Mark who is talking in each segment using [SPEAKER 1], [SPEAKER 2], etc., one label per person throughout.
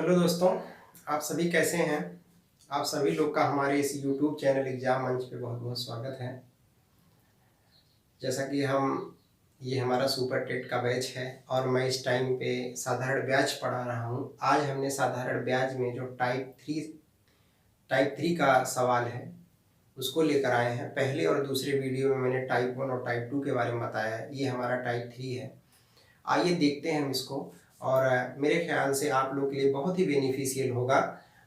[SPEAKER 1] Hello दोस्तों, आप सभी कैसे हैं। आप सभी लोग का हमारे इस YouTube चैनल एग्जाम मंच पे बहुत बहुत स्वागत है। जैसा कि ये हमारा सुपर टेट का बैच है और मैं इस टाइम पे साधारण ब्याज पढ़ा रहा हूँ। आज हमने साधारण ब्याज में जो टाइप थ्री का सवाल है उसको लेकर आए हैं। पहले और दूसरे वीडियो में मैंने टाइप 1 और टाइप 2 के बारे में बताया है। ये हमारा टाइप 3 है। आइए देखते हैं हम इसको, और मेरे ख्याल से आप लोग के लिए बहुत ही बेनिफिशियल होगा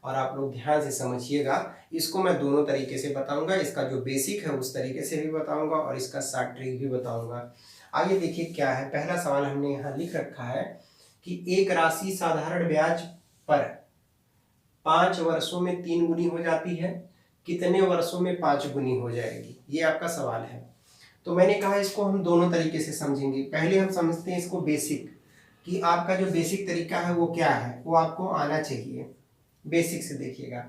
[SPEAKER 1] और आप लोग ध्यान से समझिएगा। इसको मैं दोनों तरीके से बताऊंगा, इसका जो बेसिक है उस तरीके से भी बताऊंगा और इसका शॉर्ट ट्रिक भी बताऊंगा। आइए देखिए क्या है। पहला सवाल हमने यहाँ लिख रखा है कि एक राशि साधारण ब्याज पर 5 वर्षों में 3 गुनी हो जाती है, कितने वर्षों में 5 गुनी हो जाएगी, ये आपका सवाल है। तो मैंने कहा इसको हम दोनों तरीके से समझेंगे। पहले हम समझते हैं इसको बेसिक, कि आपका जो बेसिक तरीका है वो क्या है, वो आपको आना चाहिए। बेसिक से देखिएगा।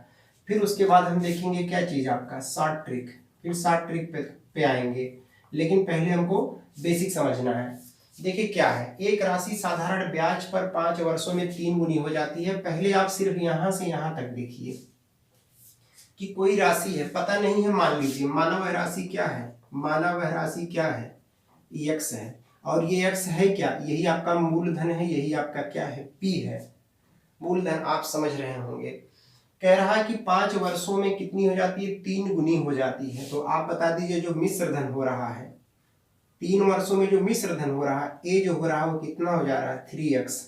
[SPEAKER 1] फिर उसके बाद हम देखेंगे क्या चीज़, आपका शॉर्ट ट्रिक। फिर शॉर्ट ट्रिक पे आएंगे, लेकिन पहले हमको बेसिक समझना है। देखिए क्या है, एक राशि साधारण ब्याज पर 5 वर्षों में 3 गुनी हो जाती है। पहले आप सिर्फ यहां से यहां तक देखिए कि कोई राशि है, पता नहीं है, मान लीजिए माना वह राशि क्या है, माना वह राशि क्या है, x है। और ये x है क्या, यही आपका मूलधन है, यही आपका क्या है, p है। मूलधन आप समझ रहे होंगे। कह रहा है कि 5 वर्षों में कितनी हो जाती है, 3 गुनी हो जाती है। तो आप बता दीजिए जो मिश्र धन हो रहा है 3 वर्षों में, जो मिश्र धन हो रहा है a जो हो रहा है वो कितना हो जा रहा है 3x।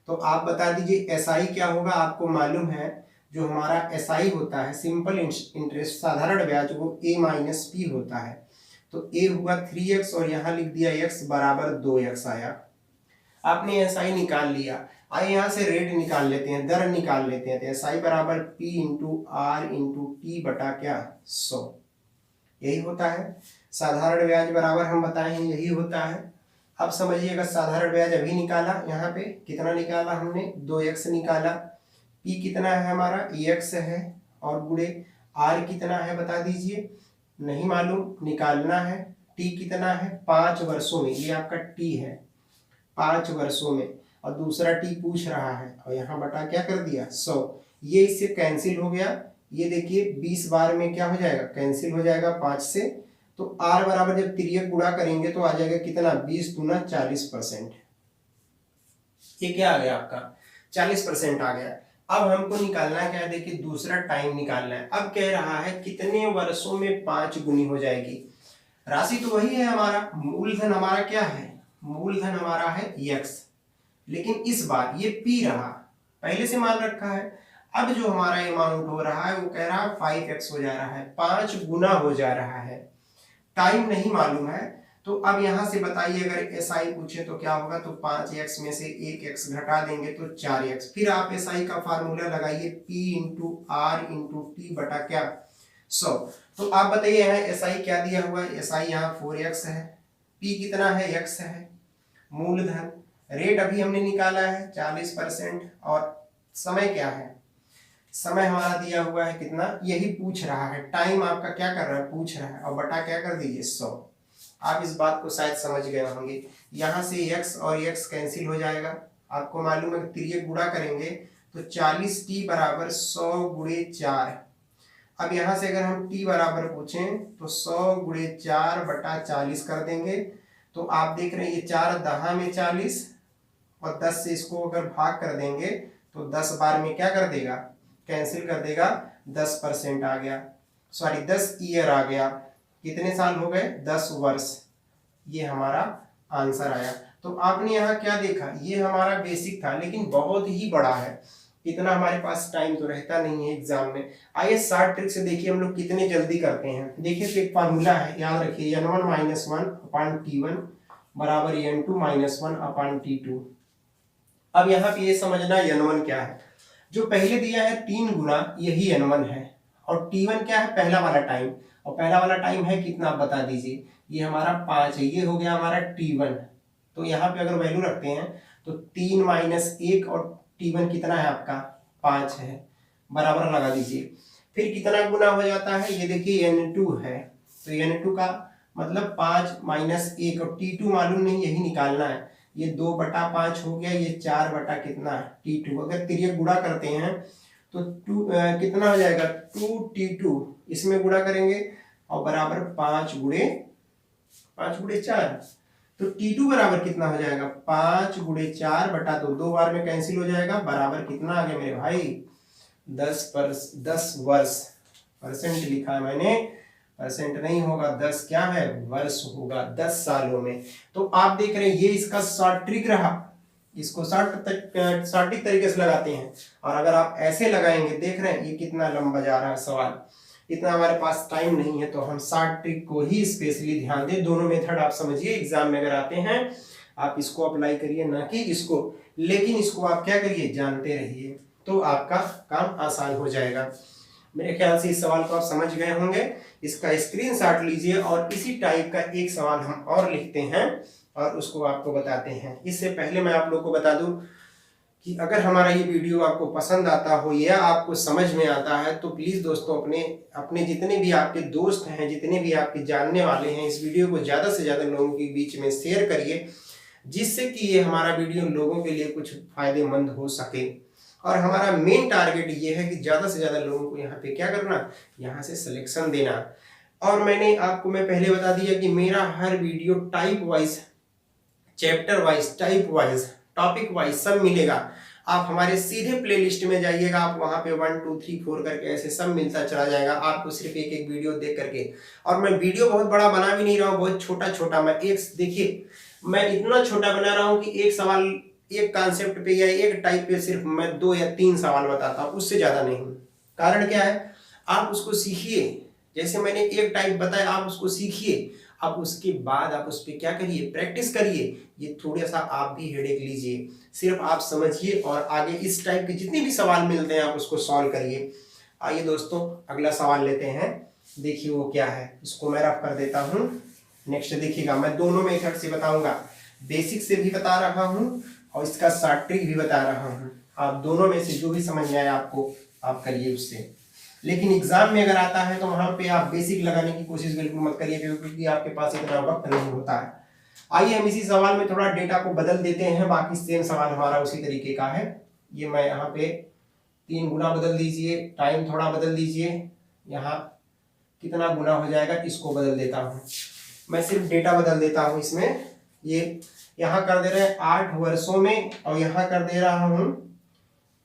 [SPEAKER 1] तो आप बता दीजिए SI क्या होगा। आपको मालूम है जो हमारा SI होता है, सिंपल इंटरेस्ट साधारण ब्याज, वो a माइनस p होता है। तो a हुआ 3x और यहाँ लिख दिया x बराबर 2x आया। आपने SI निकाल लिया। आइए यहाँ से रेट निकाल लेते हैं, दर निकाल लेते हैं। तो SI बराबर P into r into t बटा क्या 100, यही होता है। साधारण ब्याज बराबर हम बताए हैं यही होता है। अब समझिएगा साधारण ब्याज अभी निकाला, यहाँ पे कितना निकाला हमने 2x निकाला। P कितना है हमारा x है, और गुणे r कितना है बता दीजिए, नहीं मालूम, निकालना है। T कितना है 5 वर्षों में, ये आपका T है 5 वर्षों में, और दूसरा T पूछ रहा है और यहाँ बटा क्या कर दिया 100। ये इससे कैंसिल हो गया। ये देखिए 20 बार में क्या हो जाएगा, कैंसिल हो जाएगा 5 से। तो R बराबर जब तिर्यक गुणा करेंगे तो आ जाएगा कितना, 20 दूना 40%। ये क्या आ गया आपका 40% आ गया। अब हमको निकालना है क्या, देखिए दूसरा टाइम निकालना है। अब कह रहा है कितने वर्षों में 5 गुनी हो जाएगी। राशि तो वही है हमारा, मूलधन हमारा क्या है, मूलधन हमारा है x, लेकिन इस बार ये p रहा, पहले से मान रखा है। अब जो हमारा अमाउंट हो रहा है वो कह रहा है 5x हो जा रहा है, 5 गुना हो जा रहा है। टाइम नहीं मालूम है, तो अब यहां से बताइए अगर SI पूछे तो क्या होगा। तो 5x में से 1x घटा देंगे तो 4x। फिर आप SI का फार्मूला लगाइए, P into r into t बटा क्या 100। तो आप बताइए यहाँ SI क्या दिया हुआ है, SI यहाँ 4x है, P कितना है x है, मूलधन, रेट अभी हमने निकाला है 40%, और समय क्या है, समय हमारा दिया हुआ है कितना, यही पूछ रहा है। टाइम आपका क्या कर रहा है, पूछ रहा है, और बटा क्या कर दीजिए 100। आप इस बात को शायद समझ गए होंगे। यहाँ से x और x कैंसिल हो जाएगा। आपको मालूम है तिर्यक गुणा करेंगे तो 40t बराबर 100 गुणे 4। अब यहाँ से अगर हम t बराबर पूछें तो 100 गुणे 4 बटा 40 कर देंगे। तो आप देख रहे हैं ये 4 दहा में 40, और 10 से इसको अगर भाग कर देंगे तो 10 बार में क्या कर देगा, कैंसिल कर देगा, 10% आ गया, सॉरी 10 ईयर आ गया। कितने साल हो गए, 10 वर्ष। ये हमारा आंसर आया। तो आपने यहाँ क्या देखा, ये हमारा बेसिक था, लेकिन बहुत ही बड़ा है। इतना हमारे पास टाइम तो रहता नहीं है एग्जाम में। आइए शॉर्ट ट्रिक से देखिए हम लोग कितने जल्दी करते हैं। देखिए तो एक फार्मूला है, याद रखिए, n1 माइनस 1 अपॉन t1 बराबर n2 माइनस 1 अपॉन t2। अब यहाँ पे ये समझना n1 क्या है, जो पहले दिया है 3 गुना, यही n1 है। और t1 क्या है, पहला वाला टाइम, और पहला वाला टाइम है कितना आप बता दीजिए, ये हमारा 5 है, ये हो गया हमारा t1। तो यहाँ पे अगर वैल्यू रखते हैं तो 3 माइनस 1 और t1 कितना है आपका 5 है, बराबर लगा दीजिए। फिर कितना गुना हो जाता है, ये देखिए n2 है, तो n2 का मतलब 5 माइनस 1, और t2 मालूम नहीं, यही निकालना है। ये 2/5 हो गया, ये 4 कितना T2। अगर तिर्यक गुणा करते हैं तो कितना हो जाएगा 2T2, इसमें गुणा करेंगे और बराबर 5 गुणे 4। तो T2 बराबर कितना हो जाएगा 5 गुणे 4 बटा 2 बार में कैंसिल हो जाएगा, बराबर कितना आ गया मेरे भाई 10 वर्ष। परसेंट लिखा है मैंने, परसेंट नहीं होगा, 10 क्या है वर्ष होगा, 10 सालों में। तो आप देख रहे हैं ये इसका शॉर्ट ट्रिक रहा, इसको सटीक तरीके से लगाते हैं। और अगर आप ऐसे लगाएंगे, देख रहे हैं ये कितना लंबा जा रहा है सवाल, इतना हमारे पास टाइम नहीं है, तो हम शॉर्ट ट्रिक को ही स्पेशली ध्यान दें। दोनों मेथड आप समझिए, एग्जाम में अगर आते हैं आप इसको अप्लाई करिए, ना कि इसको, लेकिन इसको आप क्या करिए जानते रहिए, तो आपका काम आसान हो जाएगा। मेरे ख्याल से इस सवाल को आप समझ गए होंगे। इसका स्क्रीनशॉट लीजिए और इसी टाइप का एक सवाल हम और लिखते हैं और उसको आपको बताते हैं। इससे पहले मैं आप लोग को बता दूं कि अगर हमारा ये वीडियो आपको पसंद आता हो या आपको समझ में आता है तो प्लीज़ दोस्तों अपने जितने भी आपके दोस्त हैं, जितने भी आपके जानने वाले हैं, इस वीडियो को ज़्यादा से ज़्यादा लोगों के बीच में शेयर करिए, जिससे कि ये हमारा वीडियो लोगों के लिए कुछ फायदेमंद हो सके। और हमारा मेन टारगेट ये है कि ज़्यादा से ज़्यादा लोगों को यहाँ पे क्या करना, यहाँ से सिलेक्शन देना। और मैंने आपको मैं पहले बता दिया कि मेरा हर video type wise, chapter wise, type wise, topic wise सब मिलेगा। आप हमारे सीधे प्लेलिस्ट में जाइएगा, आप वहाँ पे 1 2 3 4 करके ऐसे सब मिलता चला जाएगा आपको, सिर्फ एक एक वीडियो देख करके। और मैं वीडियो बहुत बड़ा बना भी नहीं रहा हूँ, बहुत छोटा छोटा। मैं देखिए मैं इतना छोटा बना रहा हूँ कि एक सवाल, एक कॉन्सेप्ट पे या एक टाइप पे सिर्फ मैं 2 या 3 सवाल बताता हूँ, उससे ज्यादा नहीं। कारण क्या है, आप उसको सीखिए। जैसे मैंने एक टाइप बताया, आप उसको सीखिए, अब उसके बाद आप उस पर क्या करिए, प्रैक्टिस करिए। ये थोड़ा सा आप भी हेडेक लीजिए, सिर्फ आप समझिए और आगे इस टाइप के जितने भी सवाल मिलते हैं आप उसको सॉल्व करिए। आइए दोस्तों अगला सवाल लेते हैं, देखिए वो क्या है, इसको मैं रफ कर देता हूँ। नेक्स्ट देखिएगा, मैं दोनों मेथड से बताऊंगा, बेसिक से भी बता रहा हूँ और इसका शॉर्ट ट्रिक भी बता रहा हूँ। आप दोनों में से जो भी समझ में आए आपको, आप करिए उससे। लेकिन एग्जाम में अगर आता है तो वहां पे आप बेसिक लगाने की कोशिश बिल्कुल मत करिए, क्योंकि आपके पास इतना वक्त नहीं होता है। आइए हम इसी सवाल में थोड़ा डेटा को बदल देते हैं, बाकी सेम सवाल हमारा उसी तरीके का है। ये मैं यहाँ पे 3 गुना बदल दीजिए, टाइम थोड़ा बदल दीजिए, यहाँ कितना गुना हो जाएगा इसको बदल देता हूँ। मैं सिर्फ डेटा बदल देता हूँ इसमें। ये यहाँ कर दे रहे हैं 8 वर्षों में और यहाँ कर दे रहा हूँ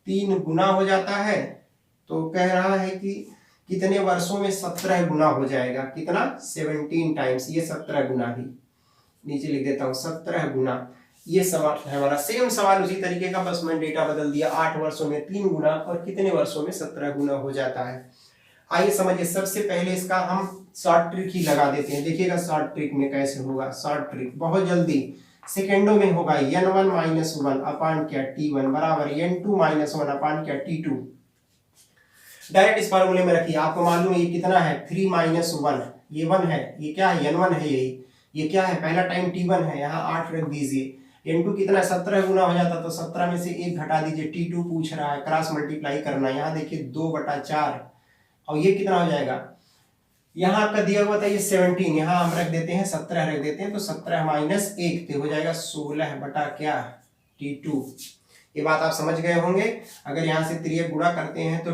[SPEAKER 1] 3 गुना हो जाता है। तो कह रहा है कि कितने वर्षों में 17 गुना हो जाएगा, कितना 17 टाइम्स, ये 17 गुना ही नीचे लिख देता हूँ, 17 गुना। ये सवाल है हमारा, सेम सवाल उसी तरीके का, बस मैं डेटा बदल दिया। 8 वर्षों में 3 गुना और कितने वर्षों में 17 गुना हो जाता है। आइए समझिए, सबसे पहले इसका हम शॉर्ट ट्रिक ही लगा देते हैं। देखिएगा शॉर्ट ट्रिक में कैसे होगा। शॉर्ट ट्रिक बहुत जल्दी सेकेंडों में होगा। n1 - 1 अपान क्या t1 बराबर n2 - 1 अपान क्या t2। डायरेक्ट इस फार्मूले में रखिए, आपको मालूम है ये कितना है 3 - 1, ये 1 है, ये क्या है n1 है, यही ये क्या है पहला टाइम t1 है, यहाँ 8 रख दीजिए। n2 कितना 17 गुना हो जाता, तो 17 में से 1 घटा दीजिए। t2 पूछ रहा है, क्रॉस मल्टीप्लाई करना, यहाँ देखिए 2/4 और ये कितना हो जाएगा, यहाँ आपका दिया हुआ था ये 17, यहाँ हम रख देते हैं 17 रख देते हैं, तो 17 - 1 तो हो जाएगा 16 बटा क्या t2। ये बात आप समझ गए होंगे। अगर यहाँ से तिर्यक गुणा करते हैं तो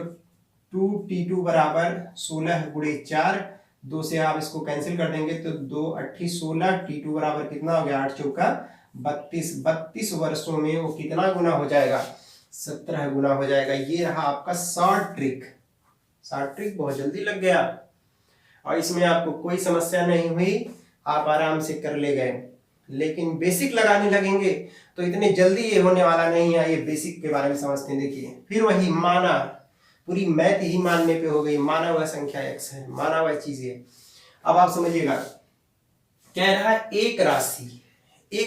[SPEAKER 1] 2t2 बराबर 16 गुणे 4, 2 से आप इसको कैंसिल कर देंगे तो 2 8 16, t2 बराबर कितना हो गया 8 चौका 32। 32 वर्षों में वो कितना गुना हो जाएगा, 17 गुना हो जाएगा। ये रहा आपका शॉर्ट ट्रिक। शॉर्ट ट्रिक बहुत जल्दी लग गया और इसमें आपको कोई समस्या नहीं हुई, आप आराम से कर ले गए। लेकिन बेसिक लगाने लगेंगे तो इतने जल्दी ये होने वाला नहीं है। ये बेसिक के बारे में समझते हैं। देखिए फिर वही माना, पूरी मैथ ही मानने पे हो गई। माना हुआ संख्या x है, माना हुआ चीज है। अब आप समझिएगा, कह रहा है एक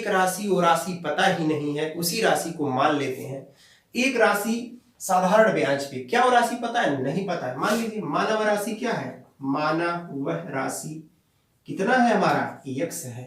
[SPEAKER 1] राशि वो राशि पता ही नहीं है, उसी राशि को मान लेते हैं। एक राशि साधारण ब्याज पे, क्या वो राशि पता है, नहीं पता है। मान लीजिए माना हुआ राशि क्या है, माना वह राशि कितना है हमारा x है।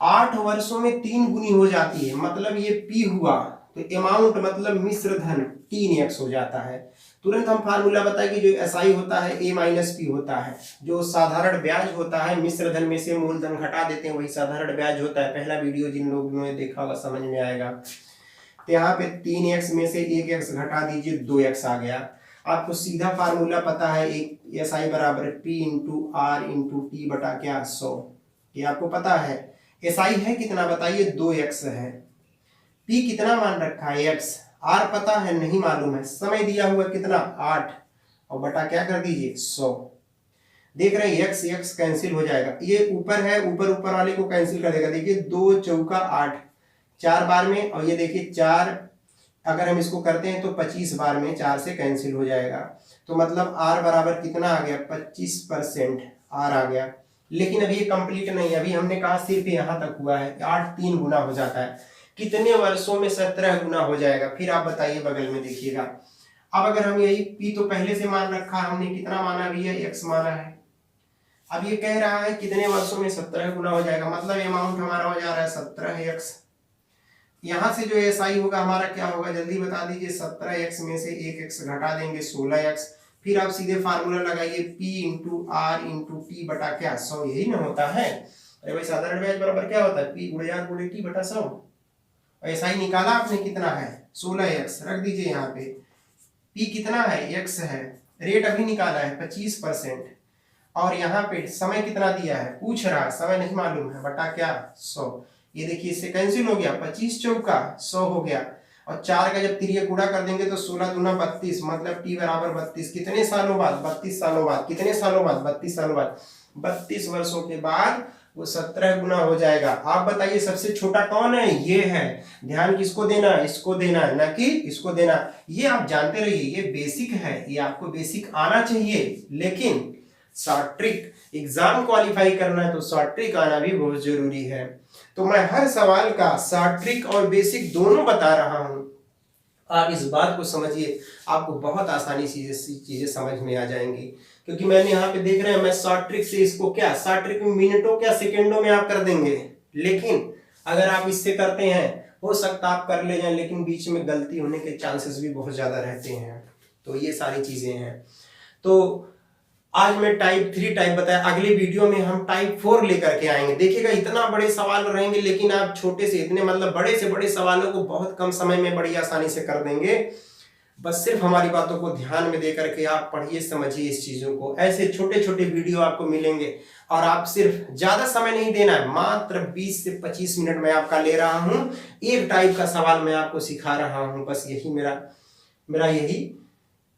[SPEAKER 1] 8 वर्षों में 3 गुनी हो जाती है, मतलब ये p हुआ। तो अमाउंट मतलब मिश्र धन, 3x हो जाता है। तुरंत हम फार्मूला बताए कि जो एसआई होता है a माइनस पी होता है, जो साधारण ब्याज होता है मिश्र धन में से मूलधन घटा देते हैं वही साधारण ब्याज होता है। पहला वीडियो जिन लोगों ने देखा होगा समझ में आएगा। तो यहाँ पे 3x में से 1x घटा दीजिए 2x आ गया। आपको सीधा फार्मूला पता है एक एसआई बराबर p into r into t बटा क्या 100, ये आपको पता है। एसआई है कितना बताइए 2x है, p कितना मान रखा है x, r पता है नहीं मालूम है, समय दिया हुआ कितना 8 और बटा क्या कर दीजिए 100। देख रहे हैं x x कैंसिल हो जाएगा, ये ऊपर है ऊपर ऊपर वाले को कैंसिल कर देगा। देखिए 2 चौका 8 4 बार में, और ये देखिए 4 अगर हम इसको करते हैं तो 25 बार में 4 से कैंसिल हो जाएगा। तो मतलब r बराबर कितना आ गया 25% r आ गया। लेकिन अभी ये कंप्लीट नहीं, अभी हमने कहा सिर्फ यहाँ तक हुआ है, 8 3 गुना हो जाता है, कितने वर्षों में 17 गुना हो जाएगा। फिर आप बताइए बगल में देखिएगा। अब अगर हम यही p तो पहले से मान रखा हमने, कितना माना भी है x माना है, अब ये कह रहा है कितने वर्षों में 17 गुना हो जाएगा, मतलब अमाउंट हमारा हो जा रहा है 17x। यहाँ से जो एसआई होगा हमारा क्या होगा जल्दी बता दीजिए, 17x में से 1x घटा देंगे 16x। फिर आप सीधे फार्मूला लगाइए p into r into t बटा क्या 100, यही ना होता है। अरे भाई साधारण ब्याज बराबर क्या होता है p गुणे r गुणे t बटा 100। एसआई निकाला आपने कितना है 16x, रख दीजिए यहाँ पे। p कितना है x है, रेट अभी निकाला है 25%, और यहाँ पे समय कितना दिया है पूछ रहा है, समय नहीं मालूम है, बटा क्या 100। ये देखिए इससे कैंसिल हो गया, 25 चौका 100 हो गया, और 4 का जब तिरिया गुणा कर देंगे तो 16 दूना 32, मतलब t बराबर 32। कितने सालों बाद 32 सालों बाद, कितने सालों बाद 32 सालों बाद, 32 वर्षों के बाद वो 17 गुना हो जाएगा। आप बताइए सबसे छोटा कौन है, ये है। ध्यान किसको देना है, इसको देना है, ना कि इसको देना। ये आप जानते रहिए, ये बेसिक है, ये आपको बेसिक आना चाहिए। लेकिन शॉर्ट ट्रिक, एग्जाम क्वालिफाई करना है तो शॉर्ट ट्रिक आना भी बहुत जरूरी है। तो मैं हर सवाल का शॉर्ट ट्रिक और बेसिक दोनों बता रहा हूं, आप इस बात को समझिए, आपको बहुत आसानी से चीजें समझ में आ जाएंगी। क्योंकि मैंने यहाँ पे देख रहे हैं मैं शॉर्ट ट्रिक से इसको क्या शॉर्ट ट्रिक में मिनटों क्या सेकंडों में आप कर देंगे। लेकिन अगर आप इससे करते हैं हो सकता आप कर ले जाएं, लेकिन बीच में गलती होने के चांसेस भी बहुत ज्यादा रहते हैं। तो ये सारी चीजें हैं। तो आज मैं टाइप 3 टाइप बताया, अगले वीडियो में हम टाइप 4 लेकर के आएंगे। देखिएगा इतना बड़े सवाल रहेंगे, लेकिन आप छोटे से इतने मतलब बड़े से बड़े सवालों को बहुत कम समय में बड़ी आसानी से कर देंगे। बस सिर्फ हमारी बातों को ध्यान में देकर के आप पढ़िए समझिए इस चीजों को। ऐसे छोटे छोटे वीडियो आपको मिलेंगे, और आप सिर्फ ज्यादा समय नहीं देना है, मात्र 20 से 25 मिनट में आपका ले रहा हूं, एक टाइप का सवाल मैं आपको सिखा रहा हूं। बस यही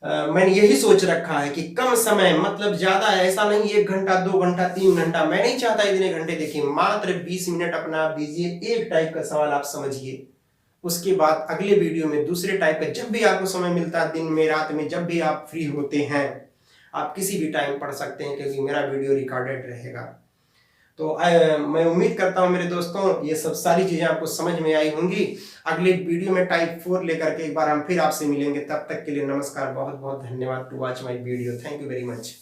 [SPEAKER 1] मैंने यही सोच रखा है कि कम समय, मतलब ज्यादा ऐसा नहीं 1 घंटा 2 घंटा 3 घंटा, मैं नहीं चाहता इतने घंटे देखिए, मात्र 20 मिनट अपना आप दीजिए, एक टाइप का सवाल आप समझिए। उसके बाद अगले वीडियो में दूसरे टाइप का, जब भी आपको समय मिलता है, दिन में रात में, जब भी आप फ्री होते हैं, आप किसी भी टाइम पढ़ सकते हैं, क्योंकि मेरा वीडियो रिकॉर्डेड रहेगा। तो मैं उम्मीद करता हूं मेरे दोस्तों ये सब सारी चीजें आपको समझ में आई होंगी। अगले वीडियो में टाइप 4 लेकर के एक बार हम फिर आपसे मिलेंगे। तब तक के लिए नमस्कार, बहुत बहुत धन्यवाद to watch my video. Thank you very much.